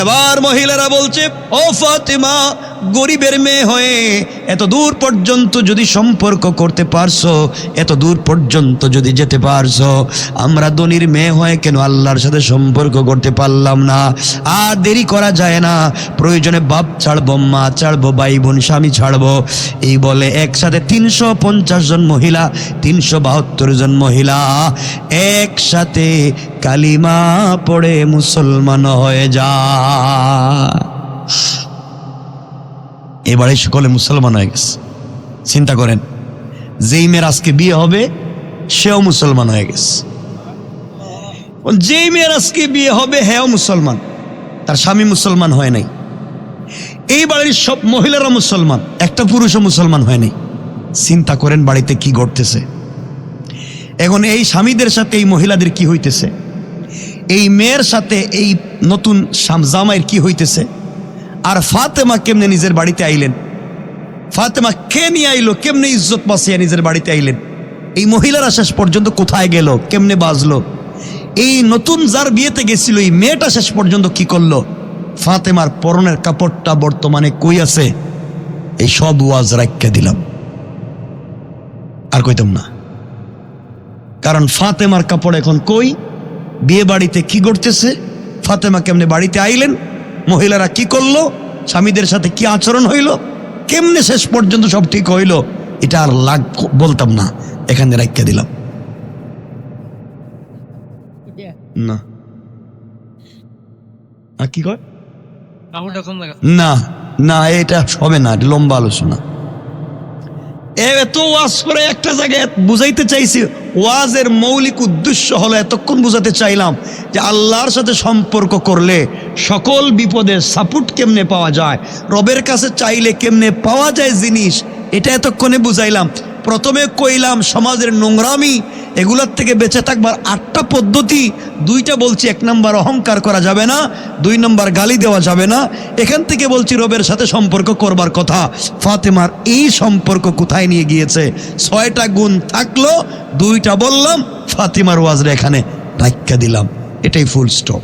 এবার মহিলারা বলছে, ও ফাতেমা, গরিবের মেয়ে হয়ে এত দূর পর্যন্ত যদি সম্পর্ক করতে পারছো, এত দূর পর্যন্ত যদি যেতে পারছো, আমরা ধনীর মেয়ে হয়ে কেন আল্লাহর সাথে সম্পর্ক করতে পারলাম না? আর দেরি করা যায় না, প্রয়োজনে বাপ ছাড়বো, মা ছাড়বো, ভাই বোন স্বামী ছাড়বো। এই বলে একসাথে 350 জন মহিলা, 372 জন মহিলা একসাথে কালিমা পড়ে মুসলমান হয়ে যায়। এবারে সকলে মুসলমান হয়ে গেছে। চিন্তা করেন, যেই মেয়ের আজকে বিয়ে হবে সেও মুসলমান হয়ে গেছে। যেই মেয়ের আজকে বিয়ে হবে হ্যাঁ মুসলমান, তার স্বামী মুসলমান হয় নাই। এই বাড়ির সব মহিলারা মুসলমান, একটা পুরুষও মুসলমান হয় নাই। চিন্তা করেন বাড়িতে কি ঘটতেছে। এখন এই স্বামীদের সাথে এই মহিলাদের কি হইতেছে, এই মেয়ের সাথে এই নতুন জামাইয়ের কি হইতেছে। আর ফাতেমা কেমনে নিজের বাড়িতে আইলেন, ফাতেমা কে নিয়ে আইলো, কেমনে ইজ্জত বাঁচিয়ে নিজের বাড়িতে আইলেন, এই মহিলারা শেষ পর্যন্ত কোথায় গেল, কেমনে বাজলো, এই নতুন যার বিয়েতে গেছিল এই মেয়েটা শেষ পর্যন্ত কি করলো, ফাতেমার পরনের কাপড়টা বর্তমানে কই আছে, এই সব ওয়াজ রাখিয়া দিলাম, আর কইতাম না। কারণ ফাতেমার কাপড় এখন কই, বিয়ে বাড়িতে কি করতেছে, ফাতেমা কেমনে বাড়িতে আইলেন, মহিলারা কি করলো, স্বামীদের সাথে কি আচরণ হইল, কেমনে শেষ পর্যন্ত সব ঠিক হইল, এটা আর বলতাম না, এখানে রাখিয়া দিলাম। না কি কয় না না, এটা হবে না, লম্বা আলোচনা। এত ওয়াজ করে একটা জায়গায় বুঝাইতে চাইছি, ওয়াজের মৌলিক উদ্দেশ্য হলো এতক্ষণ বুঝাতে চাইলাম যে আল্লাহর সাথে সম্পর্ক করলে সকল বিপদে সাপোর্ট কেমনে পাওয়া যায়, রবের কাছে চাইলে কেমনে পাওয়া যায় জিনিস, এটা এতক্ষণে বুঝাইলাম। প্রথমে কইলাম সমাজের নোংরামি, এগুলোর থেকে বেঁচে থাকবার 8টা পদ্ধতি। 2টা বলছি, 1 নম্বর অহংকার করা যাবে না, 2 নম্বর গালি দেওয়া যাবে না। এখান থেকে বলছি রবের সাথে সম্পর্ক করবার কথা। ফাতেমার এই সম্পর্ক কোথায় নিয়ে গিয়েছে? 6টা গুণ থাকলো, 2টা বললাম, ফাতেমার ওয়াজরে এখানে রাখিয়া দিলাম, এটাই ফুল স্টপ।